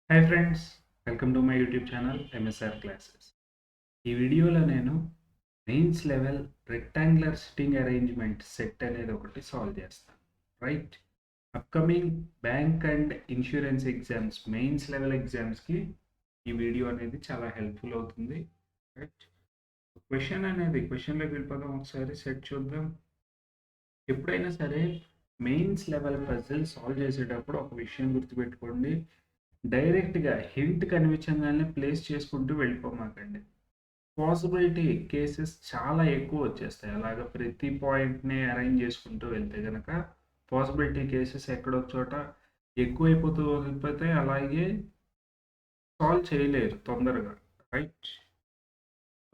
Hi friends, welcome to my YouTube channel MSR classes. ఈ వీడియోలో నేను mains level rectangular sitting arrangement set అనేది ఒకటి సాల్వ్ చేస్తాను. Right, upcoming bank and insurance exams mains level ఎగ్జామ్స్కి ఈ వీడియో అనేది చాలా హెల్ప్ఫుల్ అవుతుంది. రైట్, క్వశ్చన్లోకి వెళ్ళిపోదాం. ఒకసారి సెట్ చూద్దాం. ఎప్పుడైనా సరే మెయిన్స్ లెవెల్ పజిల్ సాల్వ్ చేసేటప్పుడు ఒక విషయం గుర్తుపెట్టుకోండి. డైరెక్ట్‌గా హింట్ కనిపించంగానే ప్లేస్ చేసుకుంటూ వెళ్ళిపోమాకండి. పాసిబిలిటీ కేసెస్ చాలా ఎక్కువ వచ్చేస్తాయి. అలాగా ప్రతి పాయింట్‌ని అరేంజ్ చేసుకుంటూ వెళ్తే గనక పాసిబిలిటీ కేసెస్ ఎక్కడో ఒక చోట ఎక్కువైపోతూ వెళ్ళిపోతే అలాగే సాల్వ్ చేయలేరు తొందరగా. రైట్,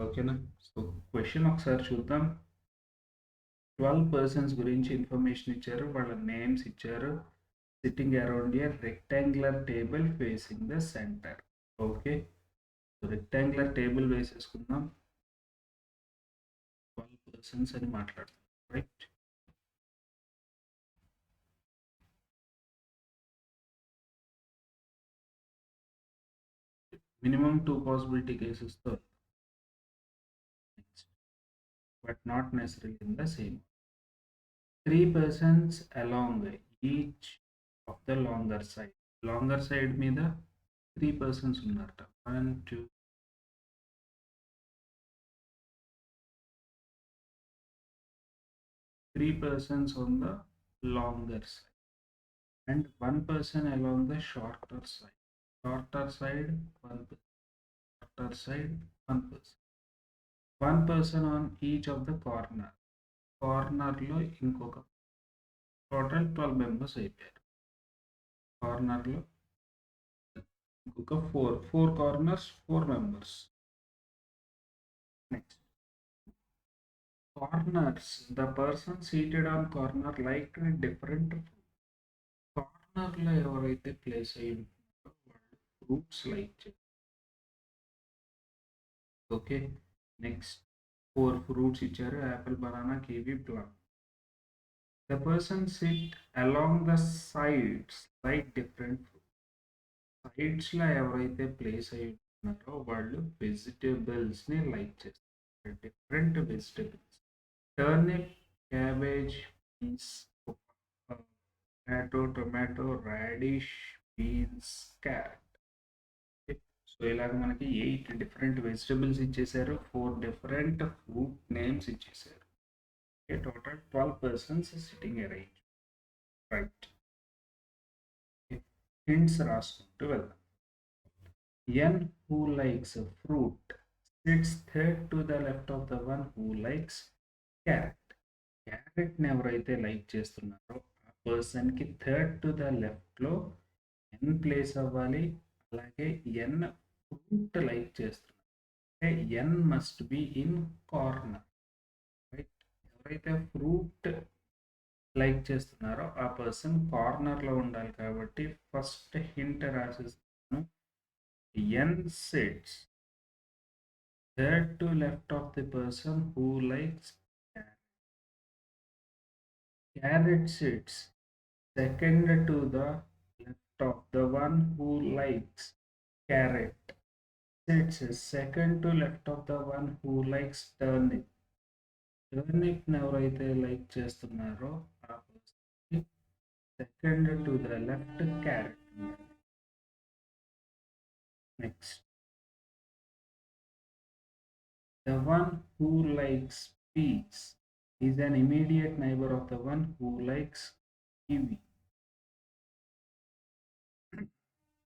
ఓకేనా? సో క్వెషన్ ఒకసారి చూద్దాం. 12 పర్సన్స్ గురించి ఇన్ఫర్మేషన్ ఇచ్చారు. వాళ్ళ నేమ్స్ ఇచ్చారు. Sitting around a rectangular table facing the centre. Okay, rectangular table వేసేసుకుందాం. 12 పర్సన్స్ అని మాట్లాడుతాం. రైట్, మినిమం 2 పాసిబిలిటీ కేసెస్తో, but not necessary in the same. 3 persons along each of the longer side మీద 3 persons ఉన్నారట. 1 2 3 persons on the longer side and 1 person along the shorter side. Shorter side 1 person, shorter side 1 person. 1 person on each of the corner. కార్నర్లో ఇంకొక total 12 members అయిపోయారు. కార్నర్లో ఇంకొక 4 corners 4 members. Next corners, the person seated on corner like different. కార్నర్లో ఎవరైతే place అయ్యి ఉంటున్నారో వాళ్ళు ఫ్రూట్స్ లైక్ చేస్తారు. ఓకే, నెక్స్ట్ 4 ఫ్రూట్స్ ఇచ్చారు. Apple, banana, kiwi, plum. The person sit along the sides like different fruits. సైడ్స్లో ఎవరైతే ప్లేస్ అయ్యి ఉంటున్నారో వాళ్ళు వెజిటేబుల్స్ని లైక్ చేస్తారు. Different vegetables: turnip, cabbage, peas, tomato, radish, beans, carrot. So ఇలాగ మనకి 8 డిఫరెంట్ వెజిటబుల్స్ ఇచ్చేసారు. 4 డిఫరెంట్ ఫ్రూట్ నేమ్స్ ఇచ్చేసారు. Okay, total 12 persons sitting arrange. Right, hints రాసుకుంటూ వెళ్దాం. N who likes fruit sits third to the left of the one who likes carrot. క్యారెట్ని ఎవరైతే like చేస్తున్నారో ఆ పర్సన్కి థర్డ్ టు ద లెఫ్ట్లో ఎన్ ప్లేస్ అవ్వాలి. అలాగే ఎన్ ఫ్రూట్ లైక్ చేస్తున్నారు అంటే N must be in corner. Right, ఎవరైతే ఫ్రూట్ లైక్ చేస్తున్నారో ఆ పర్సన్ కార్నర్లో ఉండాలి. కాబట్టి ఫస్ట్ హింట్ రాసేస్తున్నాను. N sits third to left of the person who likes carrot. Carrot sits second to the left of the one who likes carrot. Sits second to left of the one who likes turnip. Turnip ఎవరైతే like చేస్తున్నారో ఆ పర్సన్కి second to the left carrot. Next, the one who likes peas is an immediate neighbor of the one who likes kiwi.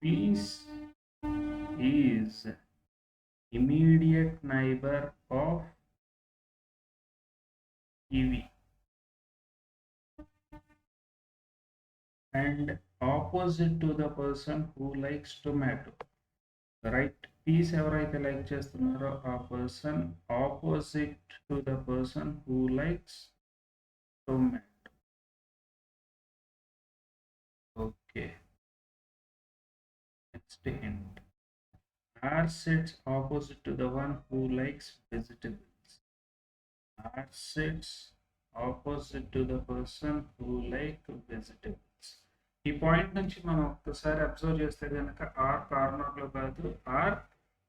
Peas is immediate neighbor of kiwi and opposite to the person who likes tomato. Right, peas ఎవరైతే like చేస్తున్నారో ఆ person opposite to the person who likes tomato. Okay, next hint. R sits opposite to the one who likes vegetables. R sits opposite to the person who likes vegetables. ఈ point నుంచి మనం ఒక్కసారి observe చేస్తే కనుక R కార్నర్లో కాదు, R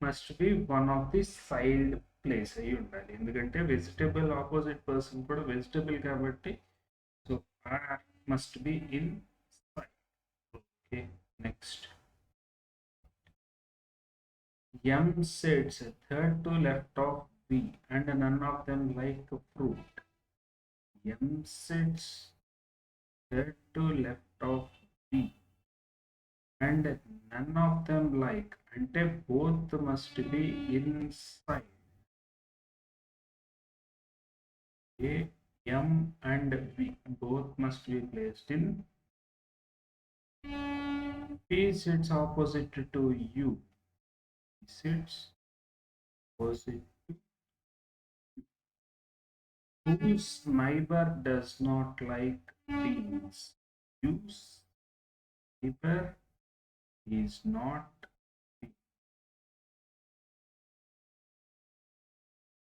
must be one of the side place అయి ఉండాలి. ఎందుకంటే వెజిటబుల్ ఆపోజిట్ పర్సన్ కూడా వెజిటబుల్ కాబట్టి, so R must be in side. Okay, next. M sits third to left of B and none of them like fruit. M sits third to left of B and none of them like, అంటే both must be inside. A, M and B both must be placed in. P sits opposite to U. P sits opposite to whose neighbor does not like beans. Whose neighbor is not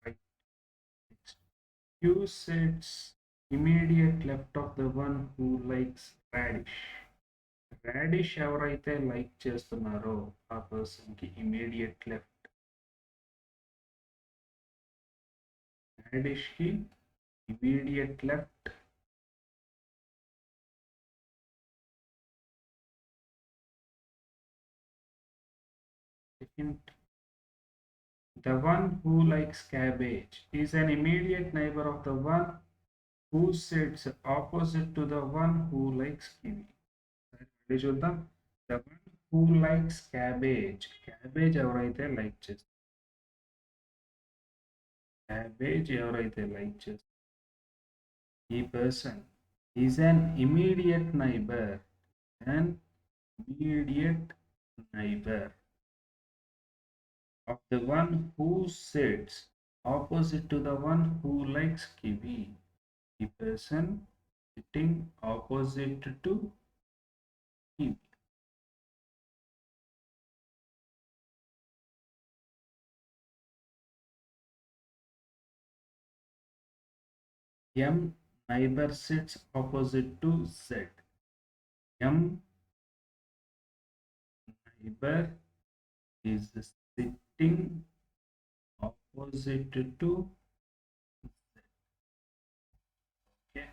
right. Q sits immediate left of the one who likes radish. Radish ఎవరైతే like చేస్తున్నారో ఆ పర్సన్కి immediate left. రాడిష్కి immediate left. Second, the one who likes cabbage is an immediate neighbor of the one who sits opposite to the one who likes kiwi. చూద్దాం. The one who likes cabbage, cabbage ఎవరైతే like చేస్తారు, cabbage ఎవరైతే like చేస్తారు, ఈ person is an immediate neighbor, an immediate neighbor of the one who sits opposite to the one who likes kiwi. The person sitting opposite to kiwi. M neighbor sits opposite to Z. M neighbor is sitting opposite to Z. Okay.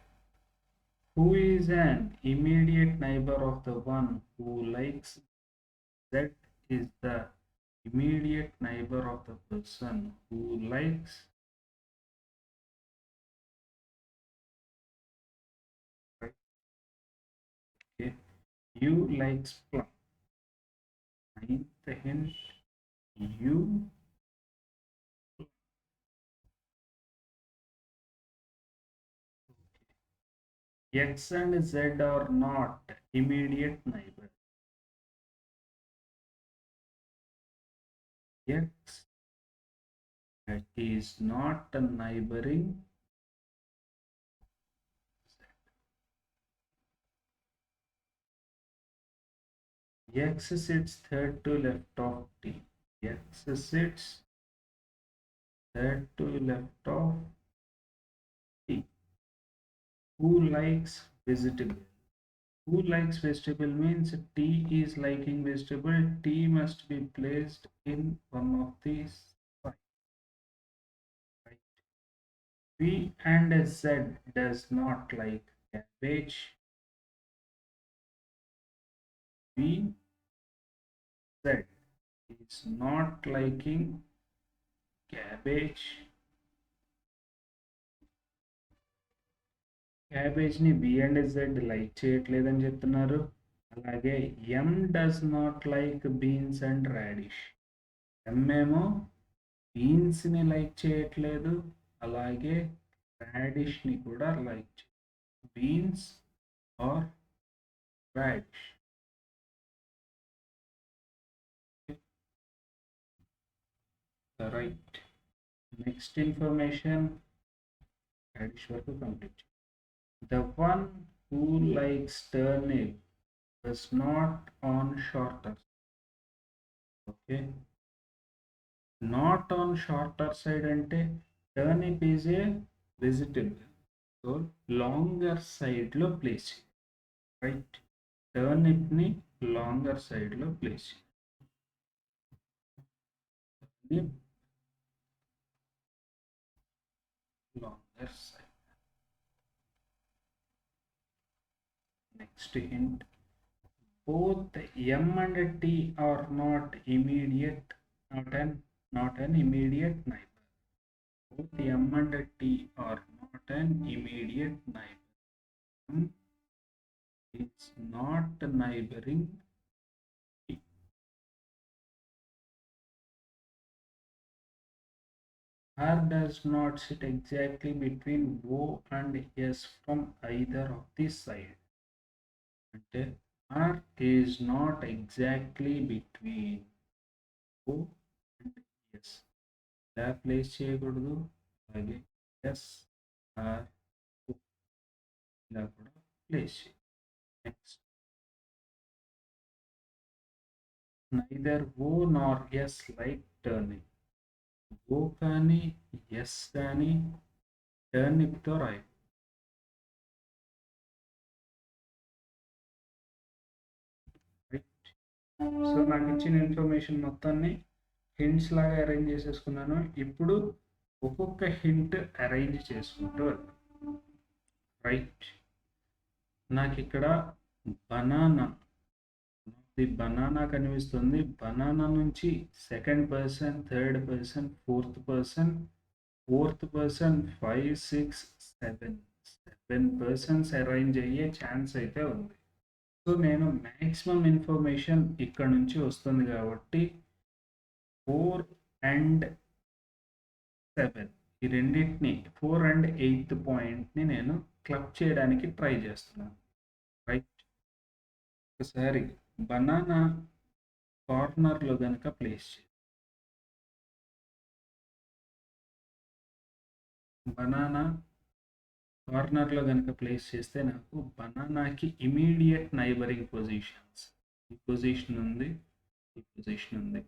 Who is an immediate neighbor of the one who likes Z is the immediate neighbor of the person who likes right. Okay. U likes plum. Ninth hint, U. X and Z are not immediate neighbor. X is not a neighboring Z. X sits third to left of T. X sits third to left of T. Who likes vegetable? Who likes vegetable means T is liking vegetable. T must be placed in one of these five. Right. V and Z does not like cabbage. V, Z is not liking cabbage. Cabbage ని B and Z like చేయట్లేదని చెప్తున్నారు. అలాగే M does not like beans and radish. M ఏమో beans ని like చేయట్లేదు, అలాగే radish ని కూడా like beans or radish. Right. Next information radish వరకు complete. The one who likes turnip is not on shorter. Okay. Not on shorter side ante turnip is a vegetable. So longer side lo place. Right. టర్నిప్ని longer సైడ్లో place చేయండి. Longer side. Next hint, both M and T are not an immediate neighbor. Both M and T are not an immediate neighbor. M is not neighboring T. R does not sit exactly between O and S from either of the side. అంటే R is not exactly between O and S. ఇలా place చేయకూడదు. అలాగే yes are ఇలా కూడా place చేయాలి. Next, neither ఓ నార్ yes like turning. ఓ కానీ S కానీ టర్నిప్తో రాయి. సో నాకు ఇచ్చిన ఇన్ఫర్మేషన్ మొత్తాన్ని హింట్స్ లాగా అరేంజ్ చేసేసుకున్నాను. ఇప్పుడు ఒక్కొక్క హింట్ అరేంజ్ చేసుకుంటూ రైట్. నాకు ఇక్కడ బనానా కనిపిస్తుంది. బనానా నుంచి second person, third person, fourth person, 5, 6, 7 persons arrange అయ్యే ఛాన్స్ అయితే ఉంది. సో నేను మ్యాక్సిమం ఇన్ఫర్మేషన్ ఇక్కడ నుంచి వస్తుంది కాబట్టి 4 and 7 ఈ రెండింటిని 4 and 8th పాయింట్ని నేను క్లబ్ చేయడానికి ట్రై చేస్తున్నాను. రైట్. ఒకసారి బనానా కార్నర్లో కనుక ప్లేస్ చేయాలి. బనానా కార్నర్లో కనుక ప్లేస్ చేస్తే నాకు బనానాకి ఇమీడియట్ నైబరింగ్ పొజిషన్స్ ఈ పొజిషన్ ఉంది, ఈ పొజిషన్ ఉంది.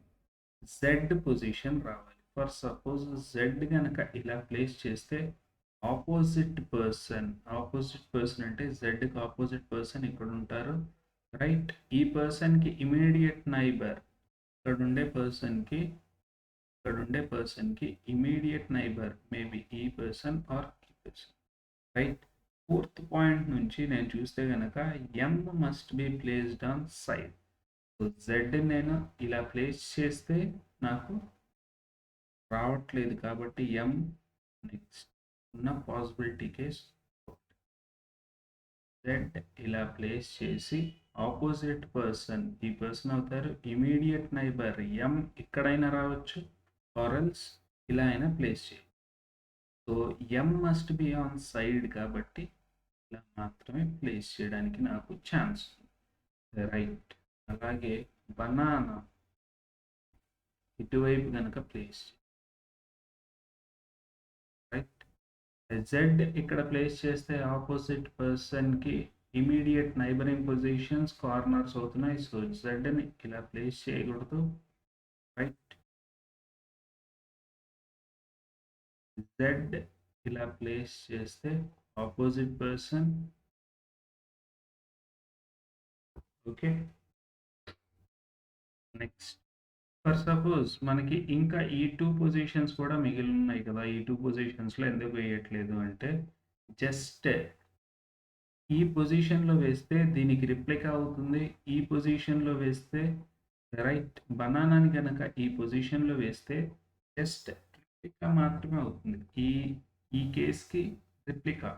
జెడ్ పొజిషన్ రావాలి. ఫర్ సపోజ్ జెడ్ కనుక ఇలా ప్లేస్ చేస్తే ఆపోజిట్ పర్సన్ అంటే జెడ్కి ఆపోజిట్ పర్సన్ ఇక్కడ ఉంటారు. రైట్. ఈ పర్సన్కి ఇమీడియట్ నైబర్ ఇక్కడ ఉండే పర్సన్కి ఇమీడియట్ నైబర్ మేబీ ఈ పర్సన్ ఆర్ ఈ పర్సన్. రైట్. 4th పాయింట్ నుంచి నేను చూస్తే కనుక M must be placed on side. So Z నేను ఇలా ప్లేస్ చేస్తే నాకు రావట్లేదు కాబట్టి ఎం నెక్స్ట్ ఉన్న పాసిబిలిటీ కేస్ జెడ్ ఇలా ప్లేస్ చేసి ఆపోజిట్ పర్సన్ ఈ పర్సన్ అవుతారు. ఇమీడియట్ నైబర్ ఎం ఇక్కడైనా రావచ్చు ఆర్ఎల్స్ ఇలా అయినా ప్లేస్ చేయాలి. So M must be on side కాబట్టి ఇలా మాత్రమే ప్లేస్ చేయడానికి నాకు ఛాన్స్ ఉంది. రైట్. అలాగే బనానా ఇటువైపు కనుక ప్లేస్ రైట్. జెడ్ ఇక్కడ ప్లేస్ చేస్తే ఆపోజిట్ పర్సన్కి ఇమీడియట్ నైబరింగ్ పొజిషన్స్ కార్నర్స్ అవుతున్నాయి. సో జెడ్ని ఇలా ప్లేస్ చేయకూడదు. రైట్. జెడ్ ఇలా ప్లేస్ చేస్తే opposite person. Okay. Next, for suppose మనకి ఇంకా ఈ 2 పొజిషన్స్ కూడా మిగిలి ఉన్నాయి కదా. ఈ 2 పొజిషన్స్లో ఎందుకు వేయట్లేదు అంటే జస్ట్ ఈ పొజిషన్లో వేస్తే దీనికి రిప్లికా అవుతుంది. ఈ పొజిషన్లో వేస్తే రైట్. బనానాని కనుక ఈ పొజిషన్లో వేస్తే జస్ట్ రిప్లికా మాత్రమే అవుతుంది. ఈ కేస్కి రిప్లికా.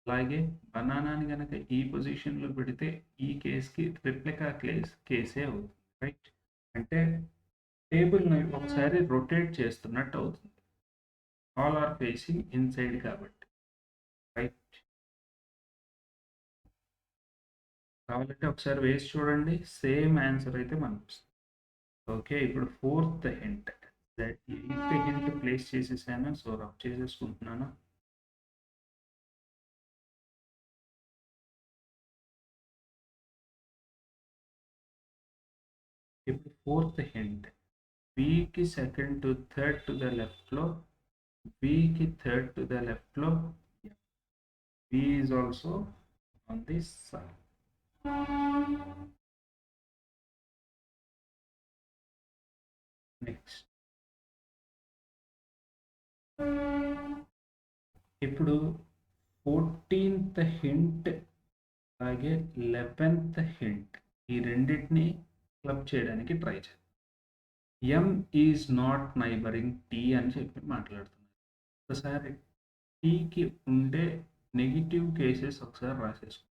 అలాగే బనానాని కనుక ఈ పొజిషన్లో పెడితే ఈ కేస్కి రిప్లికా కేసే అవుతుంది. రైట్. అంటే టేబుల్ని ఒకసారి రొటేట్ చేస్తున్నట్టు అవుతుంది. ఆల్ ఆర్ ఫేసింగ్ ఇన్సైడ్ కాబట్టి. రైట్. కావాలంటే ఒకసారి వేసి చూడండి, సేమ్ ఆన్సర్ అయితే మనకు వస్తుంది. ఓకే. ఇప్పుడు 4th hint. 8th hint place చేసేసాను. సో రబ్ చేసేసుకుంటున్నాను. ఇప్పుడు 4th హింట్. బికి second to third to the లెఫ్ట్లో, బికి థర్డ్ టు ద లెఫ్ట్లో B is also on this side. Next ఇప్పుడు 14th హింట్ అలాగే 11th హింట్ ఈ రెండింటిని క్లబ్ చేయడానికి ట్రై చేద్దాం. M is not neighbouring T అని చెప్పి మాట్లాడుతున్నారు. ఒకసారి టీకి ఉండే నెగిటివ్ కేసెస్ ఒకసారి రాసేసుకో.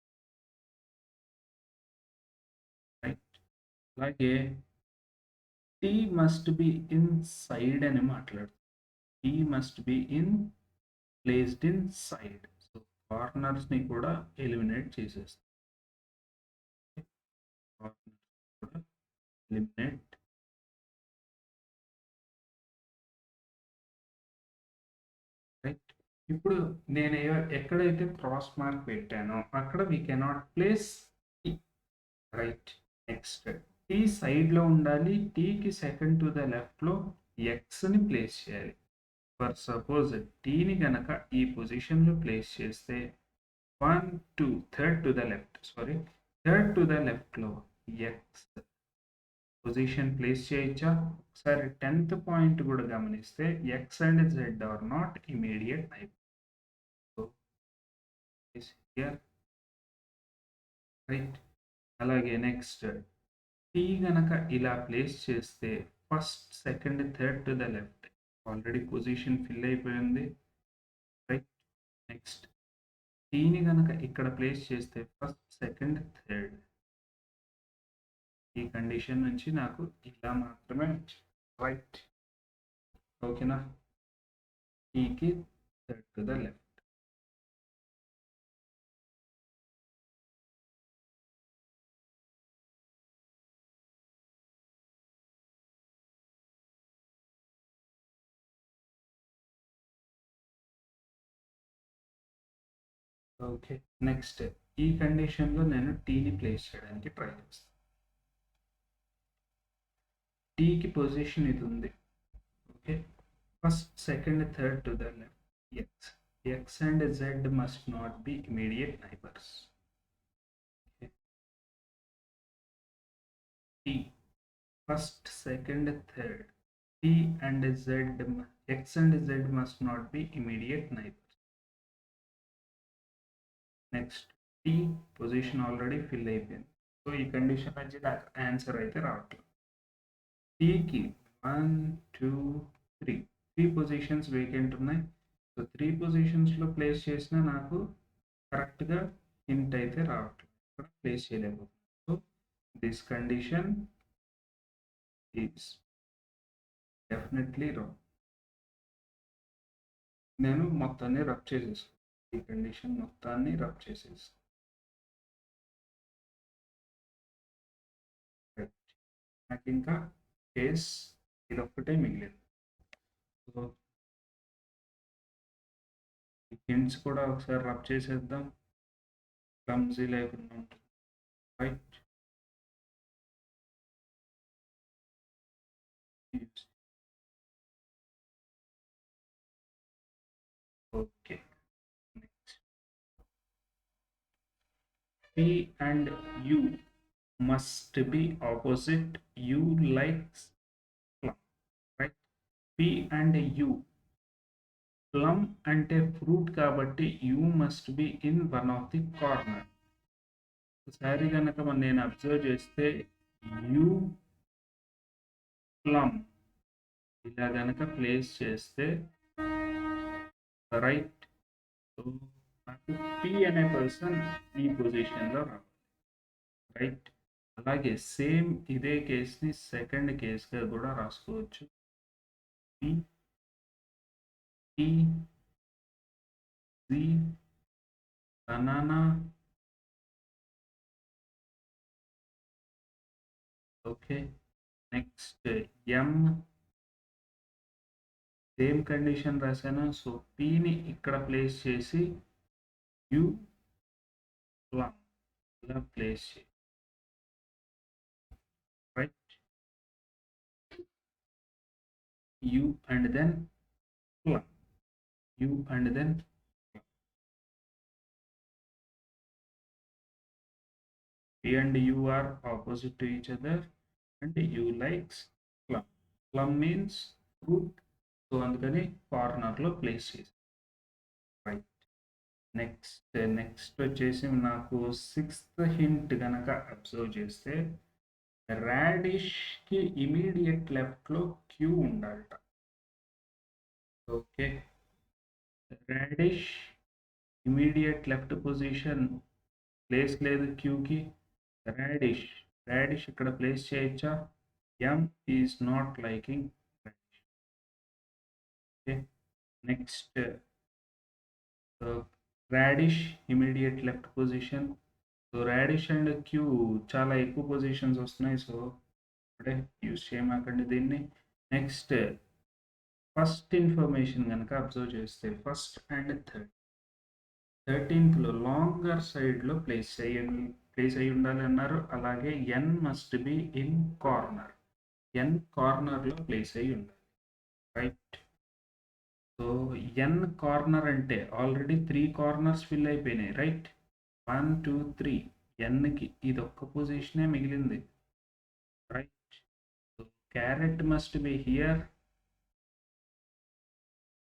రైట్. అలాగే T must be in side అని మాట్లాడుతుంది. T must be in placed in side. So కార్నర్స్ని కూడా ఎలిమినేట్ చేసేస్తాం. కార్నర్స్ కూడా ఎలిమినేట్. రైట్. ఇప్పుడు నేను ఎక్కడైతే క్రాస్ మార్క్ పెట్టానో అక్కడ we cannot place T. Right. Next T సైడ్లో ఉండాలి. టీకి సెకండ్ టు ద లెఫ్ట్లో ఎక్స్ని ప్లేస్ చేయాలి. ఫర్ సపోజ్ టీని కనుక ఈ పొజిషన్లో ప్లేస్ చేస్తే 1 2 third to the left third to the లెఫ్ట్లో ఎక్స్ పొజిషన్ ప్లేస్ చేయొచ్చా? ఒకసారి 10th పాయింట్ కూడా గమనిస్తే X and Z are not immediate neighbour. So here. Right. అలాగే నెక్స్ట్ టీ గనక ఇలా ప్లేస్ చేస్తే first second third to the left already position fill అయిపోయింది. రైట్. నెక్స్ట్ టీని కనుక ఇక్కడ ప్లేస్ చేస్తే ఫస్ట్ సెకండ్ థర్డ్. ఈ కండిషన్ నుంచి నాకు ఇలా మాత్రమే రైట్. ఓకేనా? టీకి third to the left. Okay. Next ఈ కండిషన్లో నేను టీని ప్లేస్ చేయడానికి ట్రై చేస్తాను. టీకి పొజిషన్ ఇది ఉంది. Okay. First second third to the left X. X and Z must not be immediate neighbours. T first second third T and Z X and Z must not be immediate neighbours. Next T position already fill అయిపోయింది. So ఈ condition నుంచి నాకు answer అయితే రావట్లేదు. టీకి 1 2 3 positions vacant ఉన్నాయి. So 3 పొజిషన్స్లో place చేసినా నాకు కరెక్ట్గా హింట్ అయితే రావట్లేదు. ఇక్కడ ప్లేస్ చేయలేకపోతుంది. So this condition is definitely wrong. నేను మొత్తాన్ని రబ్ చేసేస్తాను. ఈ కండిషన్ మొత్తాన్ని రబ్ చేసేస్తాను. నాకు ఇంకా కేస్ ఇది ఒక్కటే మిగిలింది. సో హింట్స్ కూడా ఒకసారి రబ్ చేసేద్దాం. క్లమ్జీ లేకుండా ఉంటుంది. Right. Okay. Next P and U must be opposite. U likes plum, right? P and U. Plum అంటే ఫ్రూట్ కాబట్టి U must be in one of the corner. ఒకసారి కనుక నేను అబ్జర్వ్ చేస్తే U plum ఇలా కనుక ప్లేస్ చేస్తే రైట్. సో నాకు P అనే పర్సన్ ఈ పొజిషన్లో రావాలి. రైట్. అలాగే సేమ్ ఇదే కేస్ని సెకండ్ కేస్గా కూడా రాసుకోవచ్చు. P T Z banana. Okay. Next M same condition రాశాను. సో Pని ఇక్కడ ప్లేస్ చేసి U plum ఇలా ప్లేస్ చేయి. Right. U and then plum. U and then plum. P and U are opposite to each other, and U likes plum. Plum means fruit, so అందుకని కార్నర్లో place చేసి right. Next వచ్చేసి నాకు sixth hint కనుక observe చేస్తే రాడిష్కి immediate లెఫ్ట్లో Q ఉండాలట. Okay, radish immediate left position place లేదు క్యూకి. రాడిష్ ఇక్కడ ప్లేస్ చేయొచ్చా? M is not liking radish. Okay, next radish immediate left position. So radish and Q చాలా ఎక్కువ పొజిషన్స్ వస్తున్నాయి, సో ఇప్పుడే యూజ్ చేయమాకండి దీన్ని. నెక్స్ట్ ఫస్ట్ ఇన్ఫర్మేషన్ కనుక అబ్జర్వ్ చేస్తే ఫస్ట్ అండ్ 13th లాంగర్ సైడ్లో ప్లేస్ అయ్యి ఉండాలి అన్నారు. అలాగే N must be in corner, N కార్నర్లో ప్లేస్ అయ్యి ఉండాలి. రైట్. సో ఎన్ కార్నర్ అంటే ఆల్రెడీ 3 కార్నర్స్ ఫిల్ అయిపోయినాయి. రైట్, 1 2 3. ఎన్కి ఇది ఒక్క పొజిషనే మిగిలింది. Right, so carrot must be here,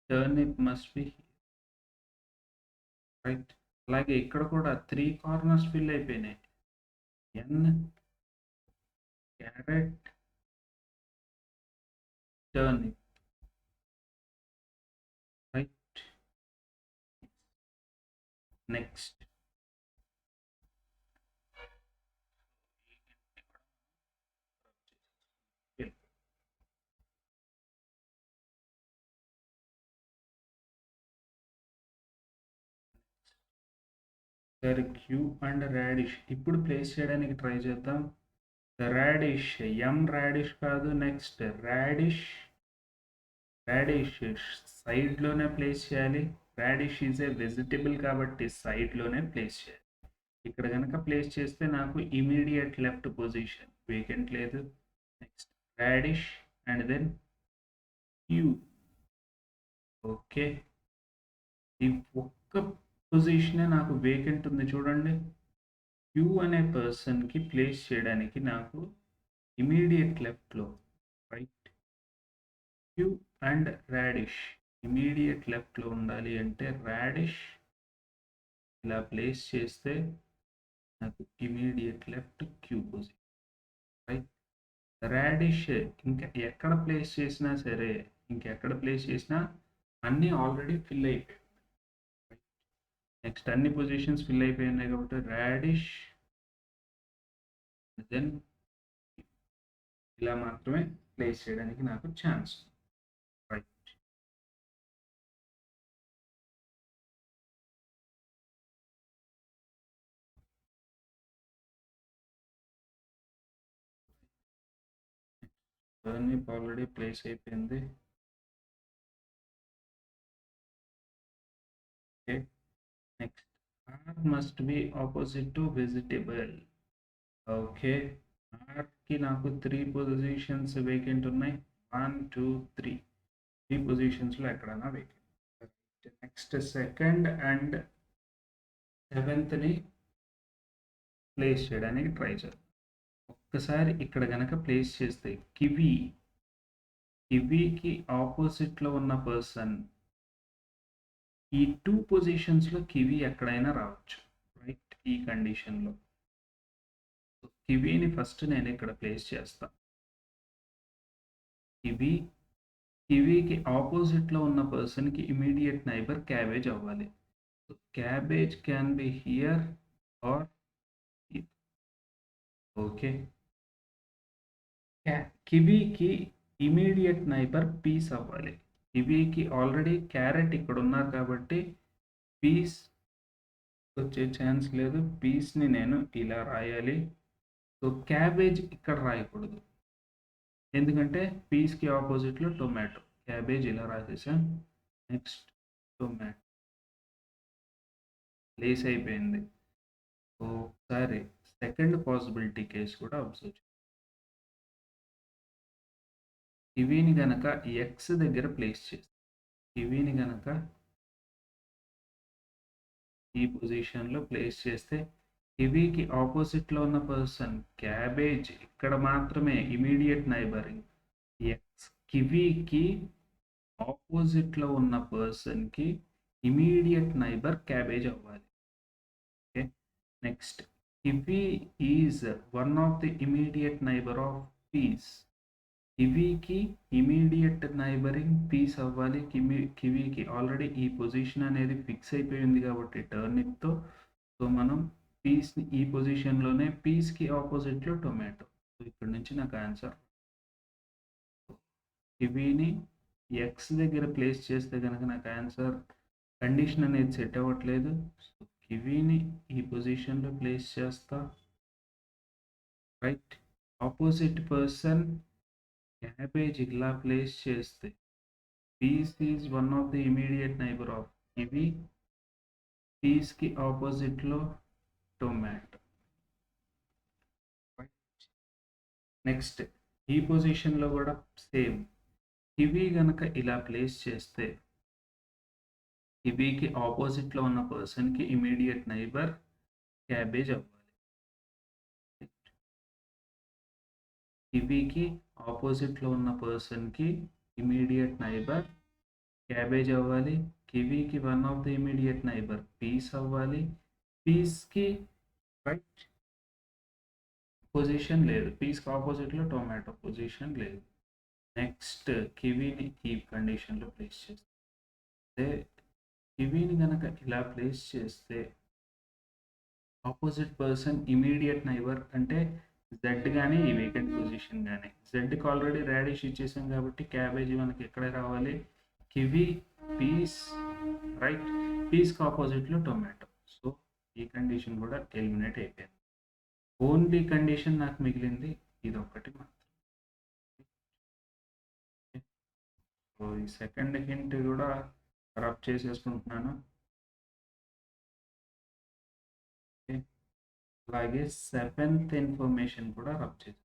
turnip must be here. Right, అలాగే ఇక్కడ కూడా 3 కార్నర్స్ ఫిల్ అయిపోయినాయి. ఎన్, క్యారెట్, టర్నిప్. రైట్, నెక్స్ట్ సరే, క్యూ అండ్ రాడిష్ ఇప్పుడు ప్లేస్ చేయడానికి ట్రై చేద్దాం. రాడిష్, ఎం రాడిష్ కాదు. నెక్స్ట్ రాడిష్ సైడ్లోనే ప్లేస్ చేయాలి. రాడిష్ ఈజ్ ఏ వెజిటబుల్ కాబట్టి సైడ్లోనే ప్లేస్ చేయాలి. ఇక్కడ కనుక ప్లేస్ చేస్తే నాకు ఇమీడియట్ లెఫ్ట్ పొజిషన్ వేకెంట్ లేదు. Next radish and then Q. Okay, ఈ ఒక్క పొజిషనే నాకు వేకెంట్ ఉంది చూడండి. క్యూ అనే పర్సన్కి ప్లేస్ చేయడానికి నాకు ఇమీడియట్ లెఫ్ట్లో right Q and radish immediate లెఫ్ట్లో ఉండాలి అంటే రాడిష్ ఇలా ప్లేస్ చేస్తే నాకు immediate left Q position. Right, radish ఇంకా ఎక్కడ ప్లేస్ చేసినా సరే, ఇంకెక్కడ ప్లేస్ చేసినా అన్నీ ఆల్రెడీ ఫిల్ అయిపోయాయి. నెక్స్ట్ అన్ని పొజిషన్స్ ఫిల్ అయిపోయినాయి కాబట్టి రాడిష్ దెన్ ఇలా మాత్రమే ప్లేస్ చేయడానికి నాకు chance. Right, turnip already place అయిపోయింది. Okay, next R must be opposite to vegetable. Okay, ఆర్కి నాకు 3 పొజిషన్స్ వేకెంట్ ఉన్నాయి. 1 2 3 పొజిషన్స్లో ఎక్కడైనా vacant. Next second and 7th place చేయడానికి ట్రై చేద్దాం. ఒక్కసారి ఇక్కడ కనుక ప్లేస్ చేస్తే కివీకి ఆపోజిట్లో ఉన్న పర్సన్ ఈ 2 పొజిషన్స్లో కివీ ఎక్కడైనా రావచ్చు. రైట్, ఈ కండిషన్లో కివీని ఫస్ట్ నేను ఇక్కడ ప్లేస్ చేస్తా. కివీకి ఆపోజిట్లో ఉన్న పర్సన్కి ఇమీడియట్ నైబర్ క్యాబేజ్ అవ్వాలి. So cabbage can be here or okay, కివీకి ఇమీడియట్ నైబర్ పీస్ అవ్వాలి. కివీకి ఆల్రెడీ క్యారెట్ ఇక్కడ ఉన్నారు కాబట్టి పీస్ వచ్చే ఛాన్స్ లేదు. పీస్ని నేను ఇలా రాయాలి. సో క్యాబేజ్ ఇక్కడ రాయకూడదు, ఎందుకంటే పీస్కి ఆపోజిట్లో టొమాటో. క్యాబేజ్ ఇలా రాసేసాం. నెక్స్ట్ టొమాటో ప్లేస్ అయిపోయింది. ఒకసారి సెకండ్ పాసిబిలిటీ కేసు కూడా అబ్జర్వ్ చేయండి. కివీని గనక ఎక్స్ దగ్గర ప్లేస్ చేస్తే, కివీని గనక ఈ పొజిషన్లో ప్లేస్ చేస్తే కివీకి ఆపోజిట్లో ఉన్న పర్సన్ క్యాబేజ్ ఇక్కడ మాత్రమే ఇమీడియట్ నైబరింగ్. కివీకి ఆపోజిట్లో ఉన్న పర్సన్కి ఇమీడియట్ నైబర్ క్యాబేజ్ అవ్వాలి. Okay, next kiwi is one of the immediate neighbour of peas. కివీకి ఇమీడియట్ నైబరింగ్ పీస్ అవ్వాలి. కివీకి ఆల్రెడీ ఈ పొజిషన్ అనేది ఫిక్స్ అయిపోయింది కాబట్టి టర్నిప్తో, సో మనం పీస్ని ఈ పొజిషన్లోనే, పీస్కి ఆపోజిట్లో టొమాటో. సో ఇక్కడ నుంచి నాకు ఆన్సర్. కివీని ఎక్స్ దగ్గర ప్లేస్ చేస్తే కనుక నాకు ఆన్సర్ కండిషన్ అనేది సెట్ అవ్వట్లేదు. సో కివీని ఈ పొజిషన్లో ప్లేస్ చేస్తా. రైట్, ఆపోజిట్ పర్సన్ క్యాబేజ్ ఇలా ప్లేస్ చేస్తే peas is one of the immediate neighbour of kiwi. పీస్కి ఆపోజిట్లో టొమాటో. నెక్స్ట్ ఈ పొజిషన్లో కూడా సేమ్. కివీ కనుక ఇలా ప్లేస్ చేస్తే కివీకి ఆపోజిట్లో ఉన్న పర్సన్కి ఇమీడియట్ నైబర్ క్యాబేజ్ అవ్వాలి. కివీకి ఆపోజిట్లో ఉన్న పర్సన్కి ఇమీడియట్ నైబర్ క్యాబేజ్ అవ్వాలి. కివీకి one of the immediate neighbour peas అవ్వాలి. పీస్కి రైట్ పొజిషన్ లేదు, పీస్కి ఆపోజిట్లో టొమాటో పొజిషన్ లేదు. నెక్స్ట్ కివీని ఈ కండిషన్లో ప్లేస్ చేస్తే, కివీని కనుక ఇలా ప్లేస్ చేస్తే ఆపోజిట్ పర్సన్ ఇమీడియట్ నైబర్ అంటే జెడ్ కానీ ఈ వేకెంట్ పొజిషన్ కానీ. జెడ్కి ఆల్రెడీ రాడిష్ ఇచ్చేసాం కాబట్టి క్యాబేజీ మనకి ఎక్కడ రావాలి, కివీ పీస్. రైట్, పీస్కి ఆపోజిట్లో టొమాటో. సో ఈ కండిషన్ కూడా ఎలిమినేట్ అయిపోయింది. ఓన్లీ కండిషన్ నాకు మిగిలింది ఇదొక్కటి మాత్రం. సో ఈ సెకండ్ హింట్ కూడా రబ్ చేసేసుకుంటున్నాను. అలాగే సెవెంత్ ఇన్ఫర్మేషన్ కూడా రబ్ చేసి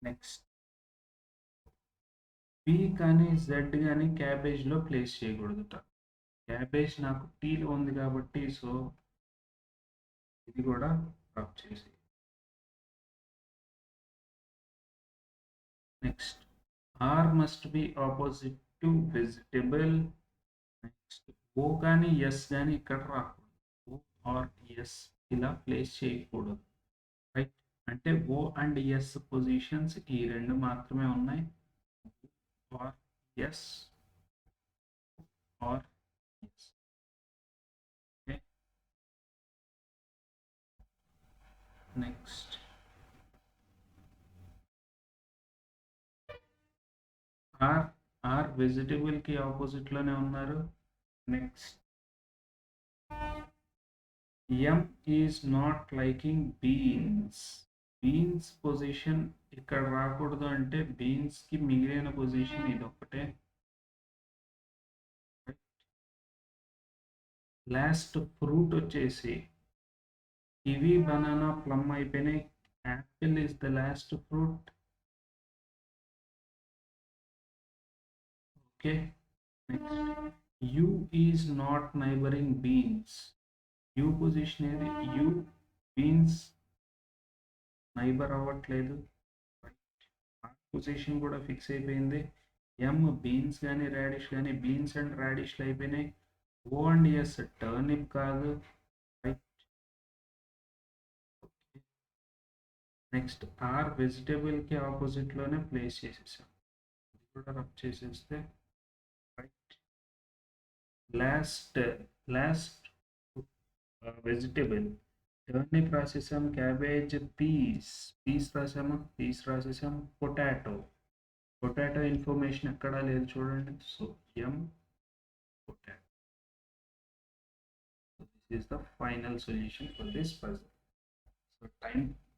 నెక్స్ట్ పి కానీ జెడ్ కానీ క్యాబేజ్లో ప్లేస్ చేయకూడదుట. క్యాబేజ్ నాకు టీలో ఉంది కాబట్టి సో ఇది కూడా రబ్ చేసి. Next R must be opposite to vegetable. Next O కానీ ఎస్ కానీ ఇక్కడ రాకూడదు. ఓ ఆర్ ఎస్ ఇలా ప్లేస్ చేయకూడదు. రైట్, అంటే ఓ అండ్ ఎస్ పొజిషన్స్ ఈ రెండు మాత్రమే ఉన్నాయి. R S R S. Okay, next R vegetable కి ఆపోజిట్ లోనే ఉన్నారు. Next M is not liking beans. Beans position ఇక్కడ రాకూడదు, అంటే బీన్స్ కి మిగిలిన పొజిషన్ ఇది ఒకటే. లాస్ట్ ఫ్రూట్ వచ్చేసి కివీ, బనానా, ప్లమ్ అయిపోయినాయి. Apple is the last fruit. Okay, next U is not neighbouring beans. U position ఏది, యూ బీన్స్ నైబర్ అవ్వట్లేదు. పొజిషన్ కూడా ఫిక్స్ అయిపోయింది. ఎం బీన్స్ కానీ రాడిష్ కానీ, బీన్స్ అండ్ రాడిష్లు అయిపోయినాయి. ఓ అండ్ ఎస్ టర్నిప్ కాదు. రైట్, నెక్స్ట్ ఆర్ వెజిటేబుల్కి ఆపోజిట్లోనే ప్లేస్ చేసేసాం. ఇది కూడా రబ్ చేసేస్తే రైట్. లాస్ట్ వెజిటేబుల్ టర్నిప్ రాసేసాం, క్యాబేజ్, పీస్ రాసేసాం. పొటాటో ఇన్ఫర్మేషన్ ఎక్కడా లేదు చూడండి. So M potato. This is the final solution for this puzzle. So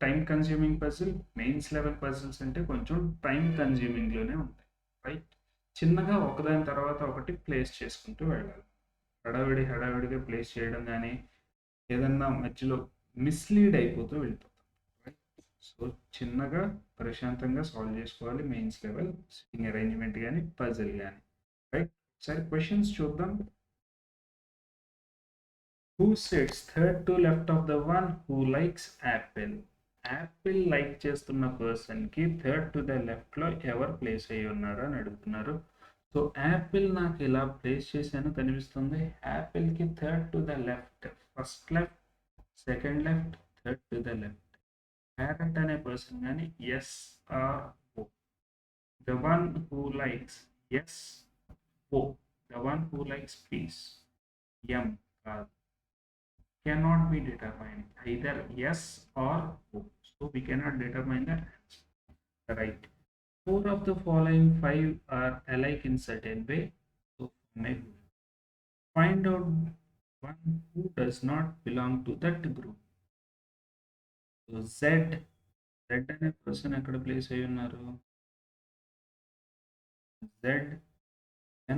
time consuming puzzle. Mains level puzzles అంటే కొంచెం టైం కన్స్యూమింగ్లోనే ఉంటాయి. రైట్, చిన్నగా ఒకదాని తర్వాత ఒకటి ప్లేస్ చేసుకుంటూ వెళ్ళాలి. హడావిడిగా ప్లేస్ చేయడం కానీ ఏదన్నా మధ్యలో మిస్లీడ్ అయిపోతూ వెళ్ళిపోతాం. రైట్, సో చిన్నగా ప్రశాంతంగా సాల్వ్ చేసుకోవాలి మెయిన్స్ లెవెల్ సిట్టింగ్ అరేంజ్మెంట్ కానీ పజిల్ కానీ. రైట్, ఒకసారి క్వశ్చన్స్ చూద్దాం. Who sits third to left of the one who likes Apple? Apple like చేస్తున్న పర్సన్కి థర్డ్ టు ద లెఫ్ట్లో ఎవరు ప్లేస్ అయ్యి ఉన్నారు అని అడుగుతున్నారు. సో యాపిల్ నాకు ఇలా ప్లేస్ చేశాను కనిపిస్తుంది. యాపిల్కి third to the left, first left, second left, third to the left. Parent అనే పర్సన్ కానీ S or O? The one who likes S O, the one who likes peas M కాదు. Cannot be determined either yes or no. So we cannot determine the answer. Right. Four of the following five are alike in certain way. So maybe find out one who does not belong to that group. So Z అనే person ఎక్కడ place అయి ఉన్నారు? Z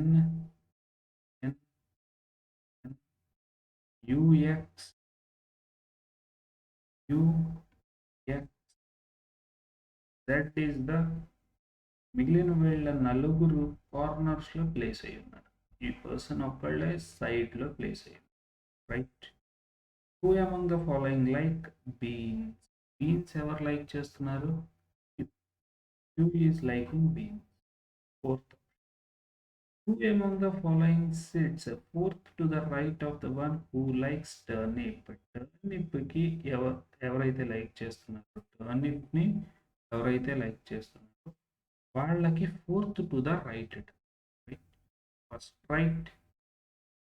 N N N U X U X Z is the మిగిలిన వీళ్ళ నలుగురు కార్నర్స్లో place అయ్యి ఉన్నారు. ఈ పర్సన్ ఒక్కళ్ళే సైడ్లో ప్లేస్ అయ్యి ఉన్నారు. Right. Who among the following like beans? Beans ఎవరు లైక్ చేస్తున్నారు? Who is liking beans. Fourth. Who among the following sits fourth to the right of the one who likes turnip? టర్నిప్కి ఎవరైతే like చేస్తున్నారో, టర్నిప్ని ఎవరైతే like చేస్తున్నారో వాళ్ళకి fourth to the right. First right,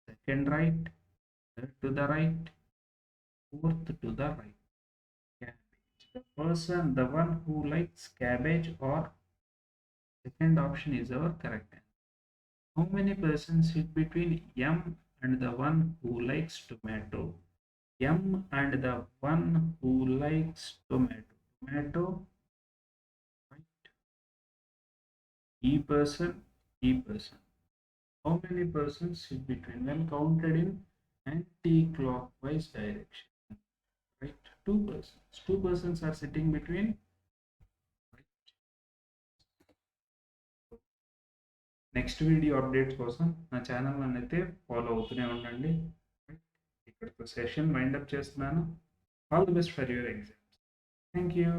second right, third to the right, fourth to the right. Cabbage. The person, the one who likes cabbage or second option is our correct answer. How many persons sit between M and the one who likes tomato? M and the one who likes tomato. Tomato, right? E person, E person. How many persons sit between when counted in anti-clockwise direction? Right, two persons. Two persons are sitting between. Right. Next video updates కోసం నా channel అయితే follow అవుతూనే ఉండండి. ఇక్కడితో session wind up చేస్తున్నాను. All the best for your exams. Thank you.